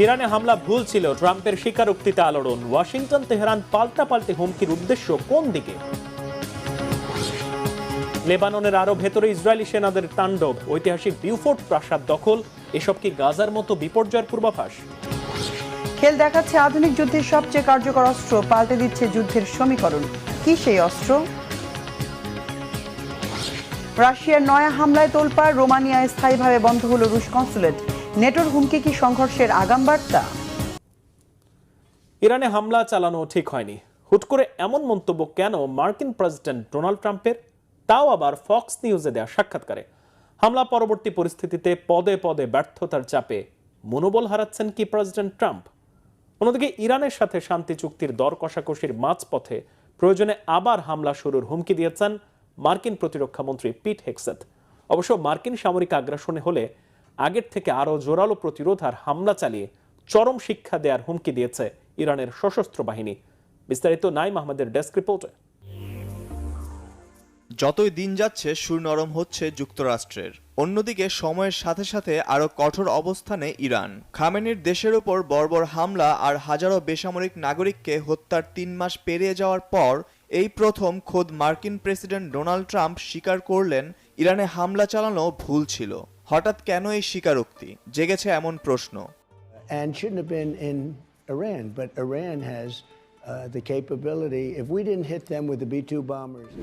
ইরানে হামলা ভুল ছিল, ট্রাম্পের স্বীকারোক্তিতে আলোড়ন। ওয়াশিংটন তেহরান পাল্টাপাল্টি হুমকির উদ্দেশ্য কোন দিকে? লেবাননের আরো ভেতরে ইসরায়েলি সেনাদের তাণ্ডব, ঐতিহাসিক বিউফোর্ট প্রাসাদ দখল। এসব কি গাজার মতো বিপর্যয়ের পূর্বাভাস? খেল দেখাচ্ছে আধুনিক যুদ্ধের সবচেয়ে কার্যকর অস্ত্র পাল্টে দিচ্ছে যুদ্ধের সমীকরণ। কি সেই অস্ত্র? রাশিয়ার নয়া হামলায় তোলপাড়, রোমানিয়ায় স্থায়ীভাবে বন্ধ হলো রুশ কনসুলেট। নেটোর হুমকি কি সংঘর্ষের আগাম বার্তা? ইরানে হামলা চালানো ঠিক হয়নি, হুট করে এমন মন্তব্য কেন মার্কিন প্রেসিডেন্ট ডোনাল্ড ট্রাম্পের? তাও আবার ফক্স নিউজে দেয়া সাক্ষাৎকারে। হামলা পরবর্তী পরিস্থিতিতে পদে পদে ব্যর্থতার চাপে মনোবল হারাচ্ছেন কি প্রেসিডেন্ট ট্রাম্প? অন্যদিকে ইরানের সাথে শান্তি চুক্তির দর কষাকষির মাঝপথে প্রয়োজনে আবার হামলা শুরুর হুমকি দিয়েছেন মার্কিন প্রতিরক্ষা মন্ত্রী পিট হেগসেথ। অবশ্য মার্কিন সামরিক আগ্রাসনে হলে আগের থেকে আরও জোরালো প্রতিরোধ আর হামলা চালিয়ে চরম শিক্ষা দেওয়ার হুমকি দিয়েছে ইরানের সশস্ত্র বাহিনী। বিস্তারিত নাইম আহমেদের ডেস্ক রিপোর্টে। যতই দিন যাচ্ছে সুর নরম হচ্ছে যুক্তরাষ্ট্রের, অন্যদিকে সময়ের সাথে সাথে আরো কঠোর অবস্থানে ইরান। খামেনির দেশের উপর বর্বর হামলা আর হাজারো বেসামরিক নাগরিককে হত্যার 3 মাস পেরিয়ে যাওয়ার পর এই প্রথম খোদ মার্কিন প্রেসিডেন্ট ডোনাল্ড ট্রাম্প স্বীকার করলেন ইরানে হামলা চালানো ভুল ছিল। হঠাৎ কেন এই স্বীকারোক্তি? জেগেছে এমন প্রশ্ন। And shouldn't have been in Iran, but Iran has the capability. If we didn't hit them with the B-2 bombers.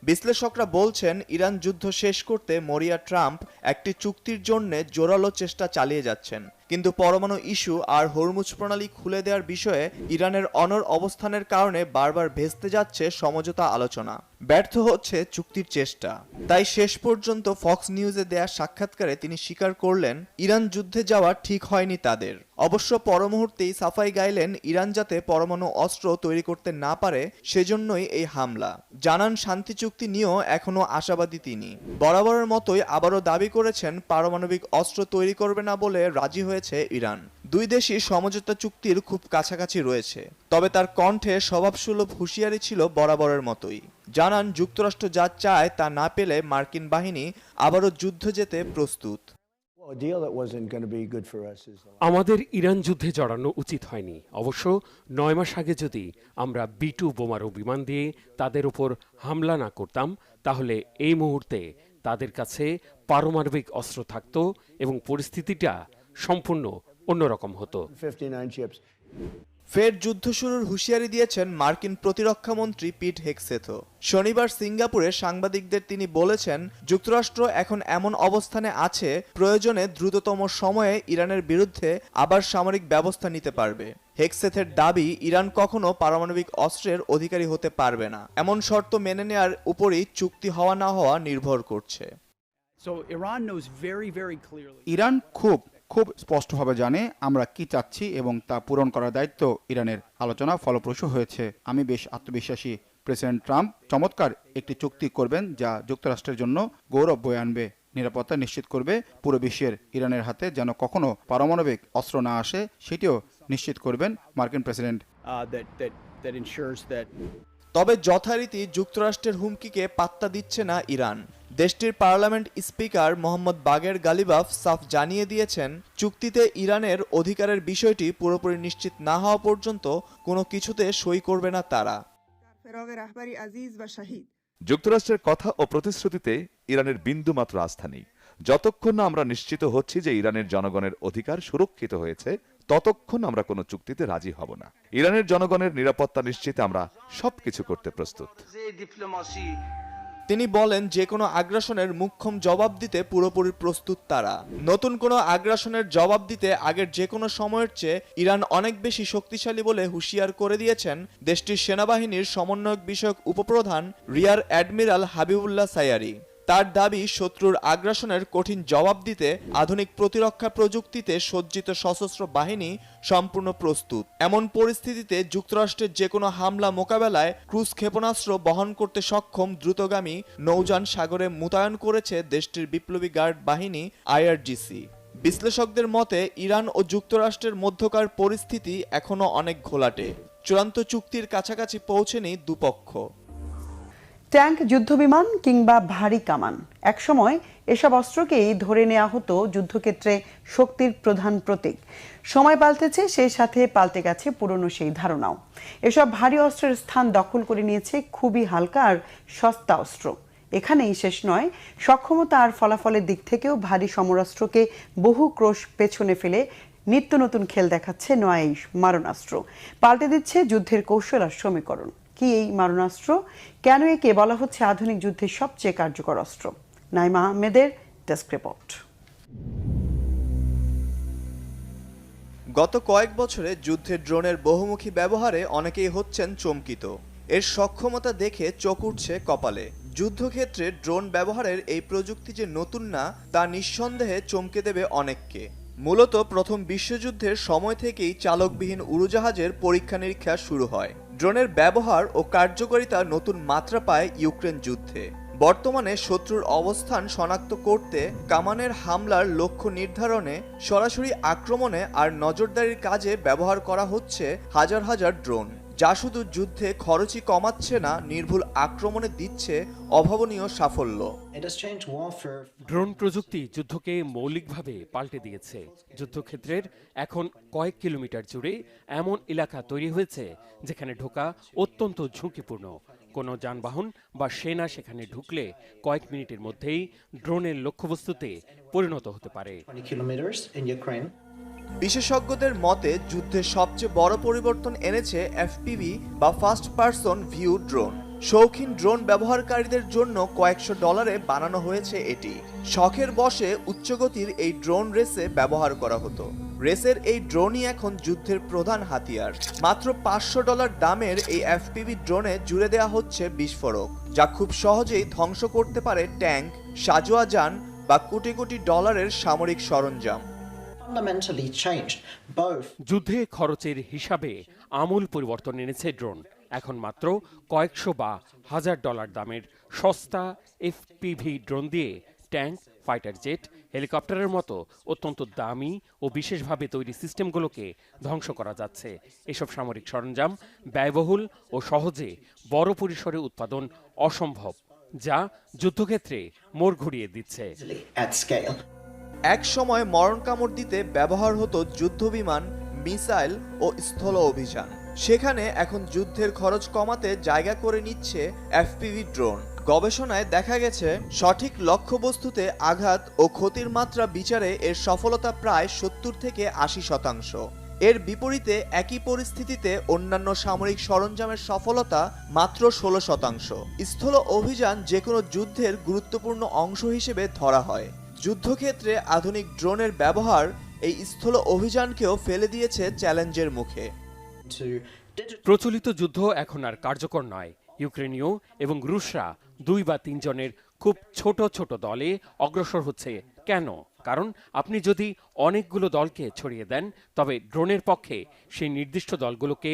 বিশ্লেষকরা বলছেন ইরান যুদ্ধ শেষ করতে মরিয়া ট্রাম্প একটি চুক্তির জন্য জোরালো চেষ্টা চালিয়ে যাচ্ছেন, কিন্তু পরমাণু ইস্যু আর হরমুজ প্রণালী খুলে দেওয়ার বিষয়ে ইরানের অনড় অবস্থানের কারণে বারবার ভেস্তে যাচ্ছে সমঝোতা আলোচনা, ব্যর্থ হচ্ছে চুক্তির চেষ্টা। তাই শেষ পর্যন্ত ফক্স নিউজে দেয়া সাক্ষাৎকারে তিনি স্বীকার করলেন ইরান যুদ্ধে যাওয়া ঠিক হয়নি তাদের। অবশ্য পরমুহূর্তেই সাফাই গাইলেন ইরান যাতে পরমাণু অস্ত্র তৈরি করতে না পারে সেজন্যই এই হামলা। জানান শান্তি চুক্তি নিয়েও এখনো আশাবাদী তিনি। বরাবরের মতোই আবারও দাবি করেছেন পারমাণবিক অস্ত্র তৈরি করবে না বলে রাজি হয়েছে ইরান। দুই দেশই সমঝোতা চুক্তির খুব কাছাকাছি রয়েছে, তবে তার কণ্ঠে স্বভাবসুলভ হুঁশিয়ারি ছিল বরাবরের মতোই। জানান যুক্তরাষ্ট্র যা চায় তা না পেলে মার্কিন বাহিনী আবারও যুদ্ধ যেতে প্রস্তুত। আমাদের ইরান যুদ্ধে জড়ানো উচিত হয়নি। অবশ্য 9 মাস আগে যদি আমরা B-2 বোমারু বিমান দিয়ে তাদের উপর হামলা না করতাম, তাহলে এই মুহূর্তে তাদের কাছে পারমাণবিক অস্ত্র থাকতো এবং পরিস্থিতিটা সম্পূর্ণ অন্যরকম হতো। ফের যুদ্ধ শুরুর হুঁশিয়ারি দিয়েছেন মার্কিন প্রতিরক্ষা মন্ত্রী পিট হেগসেথও। শনিবার সিঙ্গাপুরে সাংবাদিকদের তিনি বলেছেন যুক্তরাষ্ট্র এখন এমন অবস্থানে আছে প্রয়োজনে দ্রুততম সময়ে ইরানের বিরুদ্ধে আবার সামরিক ব্যবস্থা নিতে পারবে। হেগসেথের দাবি ইরান কখনো পারমাণবিক অস্ত্রের অধিকারী হতে পারবে না, এমন শর্ত মেনে নেওয়ার উপরই চুক্তি হওয়া না হওয়া নির্ভর করছে। ইরান খুব স্পষ্টভাবে জানে আমরা কি চাচ্ছি এবং তা পূরণ করার দায়িত্ব ইরানের। আলোচনা ফলপ্রসূ হয়েছে। আমি বেশ আত্মবিশ্বাসী প্রেসিডেন্ট ট্রাম্প চমৎকার একটি চুক্তি করবেন যা যুক্তরাষ্ট্রের জন্য গৌরব বয়ে আনবে, নিরাপত্তা নিশ্চিত করবে, পুরো বিশ্বের ইরানের হাতে যেন কখনো পারমাণবিক অস্ত্র না আসে সেটিও নিশ্চিত করবেন মার্কিন প্রেসিডেন্ট। তবে যথারীতি যুক্তরাষ্ট্রের হুমকিকে পাত্তা দিচ্ছে না ইরান। দেশটির পার্লামেন্ট স্পিকার মোহাম্মদ বাগের গালিবাফ সাফ জানিয়ে দিয়েছেন চুক্তিতে ইরানের অধিকারের বিষয়টি পুরোপুরি নিশ্চিত না হওয়া পর্যন্ত কোনো কিছুতে সই করবে না তারা। যুক্তরাষ্ট্রের কথা ও প্রতিশ্রুতিতে ইরানের বিন্দুমাত্র আস্থা নেই। যতক্ষণ না আমরা নিশ্চিত হচ্ছি যে ইরানের জনগণের অধিকার সুরক্ষিত হয়েছে, ততক্ষণ আমরা কোনো চুক্তিতে রাজি হব না। ইরানের জনগণের নিরাপত্তা নিশ্চিতে আমরা সবকিছু করতে প্রস্তুত। তিনি বলেন যে কোনো আগ্রাসনের মুখ্যম জবাব দিতে পুরোপুরি প্রস্তুত তারা। নতুন কোনো আগ্রাসনের জবাব দিতে আগের যে কোনো সময়ের চেয়ে ইরান অনেক বেশি শক্তিশালী বলে হুঁশিয়ার করে দিয়েছেন দেশটির সেনাবাহিনীর সমন্বয়ক বিষয়ক উপপ্রধান রিয়ার অ্যাডমিরাল হাবিবুল্লাহ সাইয়ারি। তার দাবি শত্রুর আগ্রাসনের কঠিন জবাব দিতে আধুনিক প্রতিরক্ষা প্রযুক্তিতে সজ্জিত সশস্ত্র বাহিনী সম্পূর্ণ প্রস্তুত। এমন পরিস্থিতিতে যুক্তরাষ্ট্রের যে কোনো হামলা মোকাবেলায় ক্রুজ ক্ষেপণাস্ত্র বহন করতে সক্ষম দ্রুতগামী নৌযান সাগরে মোতায়েন করেছে দেশটির বিপ্লবী গার্ড বাহিনী IRGC। বিশ্লেষকদের মতে ইরান ও যুক্তরাষ্ট্রের মধ্যকার পরিস্থিতি এখনো অনেক ঘোলাটে। চূড়ান্ত চুক্তির কাছাকাছি পৌঁছেনি দুপক্ষ। ট্যাঙ্ক, যুদ্ধবিমান কিংবা ভারী কামান, একসময় এসব অস্ত্রকেই ধরে নেওয়া হতো যুদ্ধক্ষেত্রে শক্তির প্রধান প্রতীক। সময় পাল্টেছে, সেই সাথে পাল্টে গেছে পুরনো সেই ধারণাও। এসব ভারী অস্ত্রের স্থান দখল করে নিয়েছে খুবই হালকা আর সস্তা অস্ত্র। এখানেই শেষ নয়, সক্ষমতা আর ফলাফলের দিক থেকেও ভারী সমরাস্ত্রকে বহু ক্রোশ পেছনে ফেলে নিত্য নতুন খেল দেখাচ্ছে নয়া এই মারণাস্ত্র। পাল্টে দিচ্ছে যুদ্ধের কৌশল আর সমীকরণ। কি এই মারণাস্ত্র? কেন একে বলা হচ্ছে আধুনিক যুদ্ধের সবচেয়ে কার্যকর অস্ত্র? নাইমা আহমেদের ডেস্ক রিপোর্ট। গত কয়েক বছরে যুদ্ধের ড্রোনের বহুমুখী ব্যবহারে অনেকেই হচ্ছেন চমকিত। এর সক্ষমতা দেখে চোখ উঠছে কপালে। যুদ্ধক্ষেত্রে ড্রোন ব্যবহারের এই প্রযুক্তি যে নতুন না, তা নিঃসন্দেহে চমকে দেবে অনেককে। মূলত প্রথম বিশ্বযুদ্ধের সময় থেকেই চালকবিহীন উড়োজাহাজের পরীক্ষা নিরীক্ষা শুরু হয়। ড্রোনের ব্যবহার ও কার্যকারিতা নতুন মাত্রা পায় ইউক্রেন যুদ্ধে। বর্তমানে শত্রুর অবস্থান শনাক্ত করতে, কামানের হামলার লক্ষ্য নির্ধারণে, সরাসরি আক্রমণে আর নজরদারির কাজে ব্যবহার করা হচ্ছে হাজার হাজার ড্রোন, যা শুধু যুদ্ধে খরচই কমাচ্ছে না, নির্ভুল আক্রমণে দিচ্ছে অভাবনীয় সাফল্য। ড্রোন প্রযুক্তি যুদ্ধকে মৌলিকভাবে পাল্টে দিয়েছে। যুদ্ধক্ষেত্রের এখন কয়েক কিলোমিটার জুড়ে এমন এলাকা তৈরি হয়েছে যেখানে ঢোকা অত্যন্ত ঝুঁকিপূর্ণ। কোনো যানবাহন বা সেনা সেখানে ঢুকলে কয়েক মিনিটের মধ্যেই ড্রোনের লক্ষ্যবস্তুতে পরিণত হতে পারে। বিশেষজ্ঞদের মতে যুদ্ধের সবচেয়ে বড় পরিবর্তন এনেছে এফপিভি বা ফার্স্ট পারসন ভিউ ড্রোন। শৌখিন ড্রোন ব্যবহারকারীদের জন্য কয়েকশো ডলারে বানানো হয়েছে এটি। শখের বশে উচ্চগতির এই ড্রোন রেসে ব্যবহার করা হতো। রেসের এই ড্রোনই এখন যুদ্ধের প্রধান হাতিয়ার। মাত্র $500 দামের এই এফপিভি ড্রোনে জুড়ে দেওয়া হচ্ছে বিস্ফোরক, যা খুব সহজেই ধ্বংস করতে পারে ট্যাঙ্ক, সাজোয়া যান বা কোটি কোটি ডলারের সামরিক সরঞ্জাম। যুদ্ধে খরচের হিসাবে আমূল পরিবর্তন এনেছে ড্রোন। এখন মাত্র কয়েকশো বা $1000 দামের সস্তা এফপিভি ড্রোন দিয়ে ট্যাঙ্ক, ফাইটার জেট, হেলিকপ্টারের মতো অত্যন্ত দামি ও বিশেষভাবে তৈরি সিস্টেমগুলোকে ধ্বংস করা যাচ্ছে। এসব সামরিক সরঞ্জাম ব্যয়বহুল ও সহজে বড় পরিসরে উৎপাদন অসম্ভব, যা যুদ্ধক্ষেত্রে মোড় ঘুরিয়ে দিচ্ছে। এক সময় মরণ কামড় দিতে ব্যবহার হতো যুদ্ধবিমান, মিসাইল ও স্থল অভিযান। সেখানে এখন যুদ্ধের খরচ কমাতে জায়গা করে নিচ্ছে এফপিভি ড্রোন। গবেষণায় দেখা গেছে সঠিক লক্ষ্যবস্তুতে আঘাত ও ক্ষতির মাত্রা বিচারে এর সফলতা প্রায় 70 থেকে 80%। এর বিপরীতে একই পরিস্থিতিতে অন্যান্য সামরিক সরঞ্জামের সফলতা মাত্র 16%। স্থল অভিযান যে কোনো যুদ্ধের গুরুত্বপূর্ণ অংশ হিসেবে ধরা হয়। যুদ্ধক্ষেত্রে আধুনিক ড্রোনের ব্যবহার এই স্থল অভিযানকেও ফেলে দিয়েছে চ্যালেঞ্জের মুখে। প্রচলিত যুদ্ধ এখন আর কার্যকর নয়। ইউক্রেনীয় এবং রুশরা 2 বা 3 জনের খুব ছোট ছোট দলে অগ্রসর হচ্ছে। কেন? কারণ আপনি যদি অনেকগুলো দলকে ছড়িয়ে দেন, তবে ড্রোনের পক্ষে সেই নির্দিষ্ট দলগুলোকে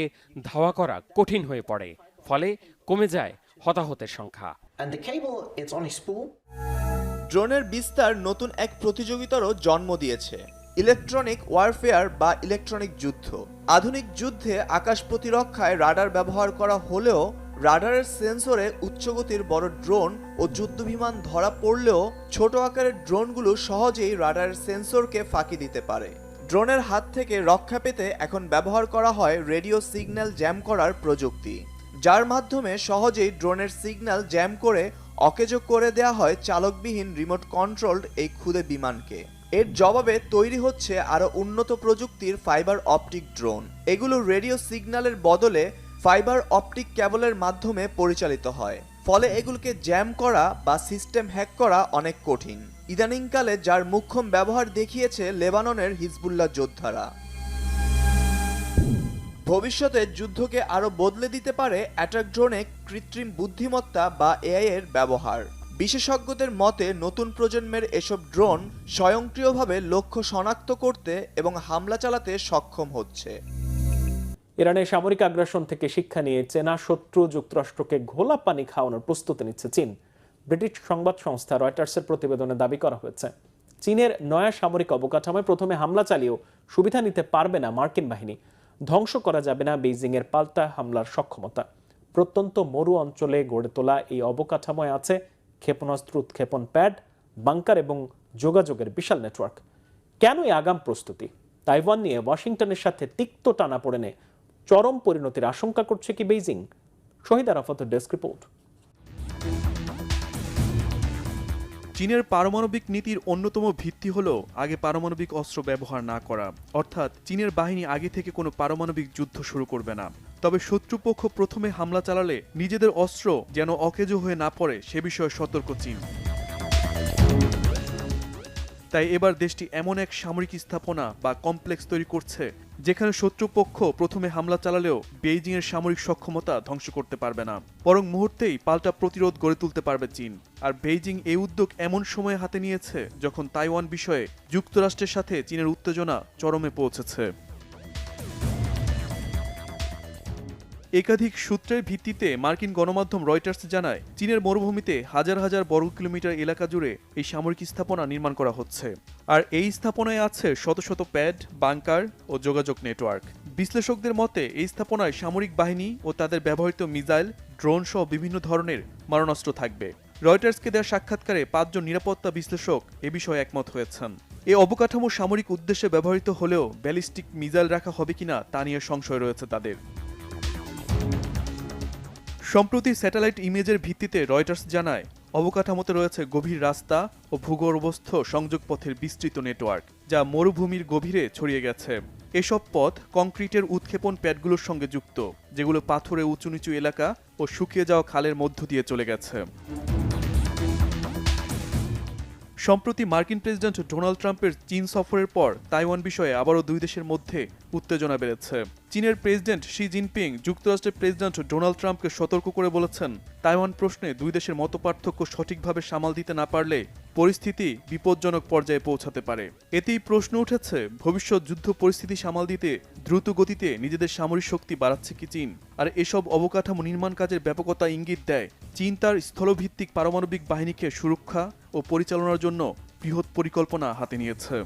ধাওয়া করা কঠিন হয়ে পড়ে। ফলে কমে যায় হতাহতের সংখ্যা। ড্রোনের বিস্তার নতুন এক প্রতিযোগিতারও জন্ম দিয়েছে, ইলেকট্রনিক ওয়ারফেয়ার বা ইলেকট্রনিক যুদ্ধ। আধুনিক যুদ্ধে আকাশ প্রতিরক্ষায় রাডার ব্যবহার করা হলেও রাডারের সেন্সরে উচ্চগতির বড় ড্রোন ও যুদ্ধবিমান ধরা পড়লেও ছোট আকারের ড্রোনগুলো সহজেই রাডারের সেন্সরকে ফাঁকি দিতে পারে। ড্রোনের হাত থেকে রক্ষা পেতে এখন ব্যবহার করা হয় রেডিও সিগন্যাল জ্যাম করার প্রযুক্তি, যার মাধ্যমে সহজেই ড্রোনের সিগন্যাল জ্যাম করে অকেজো করে দেয়া হয় চালকবিহীন রিমোট কন্ট্রোলড এই ক্ষুদে বিমানকে। এর জবাবে তৈরি হচ্ছে আরও উন্নত প্রযুক্তির ফাইবার অপটিক ড্রোন। এগুলো রেডিও সিগন্যালের বদলে ফাইবার অপটিক কেবলের মাধ্যমে পরিচালিত হয়। ফলে এগুলোকে জ্যাম করা বা সিস্টেম হ্যাক করা অনেক কঠিন। ইদানিংকালে যার মোক্ষম ব্যবহার দেখিয়েছে লেবাননের হিজবুল্লাহ যোদ্ধারা। ভবিষ্যতে যুদ্ধকে আরও বদলে দিতে পারে অ্যাটাক ড্রোনে কৃত্রিম বুদ্ধিমত্তা বা এআই এর ব্যবহার। বিশেষজ্ঞদের মতে নতুন প্রজন্মের এসব ড্রোন স্বয়ংক্রিয়ভাবে লক্ষ্য শনাক্ত করতে এবং হামলা চালাতে সক্ষম হচ্ছে। ইরানের সামরিক আগ্রাসন থেকে শিক্ষা নিয়ে চেনা শত্রু যুক্তরাষ্ট্রকে ঘোলা পানি খাওয়ানোর প্রস্তুতি নিচ্ছে চীন। ব্রিটিশ সংবাদ সংস্থা রয়টার্সের প্রতিবেদনে দাবি করা হয়েছে, চীনের নয়া সামরিক অবকাঠামোয় প্রথমে হামলা চালিয়েও সুবিধা নিতে পারবে না মার্কিন বাহিনী, ধ্বংস করা যাবে না বেইজিংয়ের পাল্টা হামলার সক্ষমতা। প্রত্যন্ত মরু অঞ্চলে গড়ে তোলা এই অবকাঠামোয় আছে ক্ষেপণাস্ত্র উৎক্ষেপণ প্যাড, বাংকার এবং যোগাযোগের বিশাল নেটওয়ার্ক। কেন এই আগাম প্রস্তুতি? তাইওয়ান নিয়ে ওয়াশিংটনের সাথে তিক্ত টানাপোড়েনে চরম পরিণতির আশঙ্কা করছে কি বেইজিং? শহীদ আরাফাতের ডেস্ক রিপোর্ট। চীনের পারমাণবিক নীতির অন্যতম ভিত্তি হলো আগে পারমাণবিক অস্ত্র ব্যবহার না করা, অর্থাৎ চীনের বাহিনী আগে থেকে কোনো পারমাণবিক যুদ্ধ শুরু করবে না। তবে শত্রুপক্ষ প্রথমে হামলা চালালে নিজেদের অস্ত্র যেন অকেজো হয়ে না পড়ে সে বিষয়ে সতর্ক চীন। তাই এবার দেশটি এমন এক সামরিক স্থাপনা বা কমপ্লেক্স তৈরি করছে যেখানে শত্রুপক্ষ প্রথমে হামলা চালালেও বেইজিংয়ের সামরিক সক্ষমতা ধ্বংস করতে পারবে না, বরং মুহূর্তেই পাল্টা প্রতিরোধ গড়ে তুলতে পারবে চীন। আর বেইজিং এই উদ্যোগ এমন সময়ে হাতে নিয়েছে যখন তাইওয়ান বিষয়ে যুক্তরাষ্ট্রের সাথে চীনের উত্তেজনা চরমে পৌঁছেছে। একাধিক সূত্রের ভিত্তিতে মার্কিন গণমাধ্যম রয়টার্স জানায়, চীনের মরুভূমিতে হাজার হাজার বর্গ কিলোমিটার এলাকা জুড়ে এই সামরিক স্থাপনা নির্মাণ করা হচ্ছে। আর এই স্থাপনায় আছে শত শত প্যাড, বাংকার ও যোগাযোগ নেটওয়ার্ক। বিশ্লেষকদের মতে এই স্থাপনায় সামরিক বাহিনী ও তাদের ব্যবহৃত মিসাইল, ড্রোন সহ বিভিন্ন ধরনের মারণাস্ত্র থাকবে। রয়টার্সকে দেওয়া সাক্ষাৎকারে 5 জন নিরাপত্তা বিশ্লেষক এ বিষয়ে একমত হয়েছেন। এই অবকাঠামো সামরিক উদ্দেশ্যে ব্যবহৃত হলেও ব্যালিস্টিক মিসাইল রাখা হবে কিনা তা নিয়ে সংশয় রয়েছে তাদের। সম্প্রতি স্যাটেলাইট ইমেজের ভিত্তিতে রয়টার্স জানায়, অবকাঠামোতে রয়েছে গভীর রাস্তা ও ভূগর্ভস্থ সংযোগ পথের বিস্তৃত নেটওয়ার্ক, যা মরুভূমির গভীরে ছড়িয়ে গেছে। এসব পথ কংক্রিটের উৎক্ষেপণ প্যাডগুলোর সঙ্গে যুক্ত, যেগুলো পাথুরে উঁচু নিচু এলাকা ও শুকিয়ে যাওয়া খালের মধ্য দিয়ে চলে গেছে। সম্প্রতি মার্কিন প্রেসিডেন্ট ডোনাল্ড ট্রাম্পের চীন সফরের পর তাইওয়ান বিষয়ে আবারও দুই দেশের মধ্যে উত্তেজনা বেড়েছে। চীনের প্রেসিডেন্ট শি জিনপিং যুক্তরাষ্ট্রের প্রেসিডেন্ট ডোনাল্ড ট্রাম্পকে সতর্ক করে বলেছেন, তাইওয়ান প্রশ্নে দুই দেশের মতপার্থক্য সঠিকভাবে সামাল দিতে না পারলে পরিস্থিতি বিপজ্জনক পর্যায়ে পৌঁছাতে পারে। এতেই প্রশ্ন উঠেছে, ভবিষ্যৎ যুদ্ধ পরিস্থিতি সামাল দিতে দ্রুত গতিতে নিজেদের সামরিক শক্তি বাড়াচ্ছে কি চীন? আর এসব অবকাঠামো নির্মাণ কাজের ব্যাপকতা ইঙ্গিত দেয় চীন তার স্থলভিত্তিক পারমাণবিক বাহিনীকে সুরক্ষা ও পরিচালনার জন্য বৃহৎ পরিকল্পনা হাতে নিয়েছে।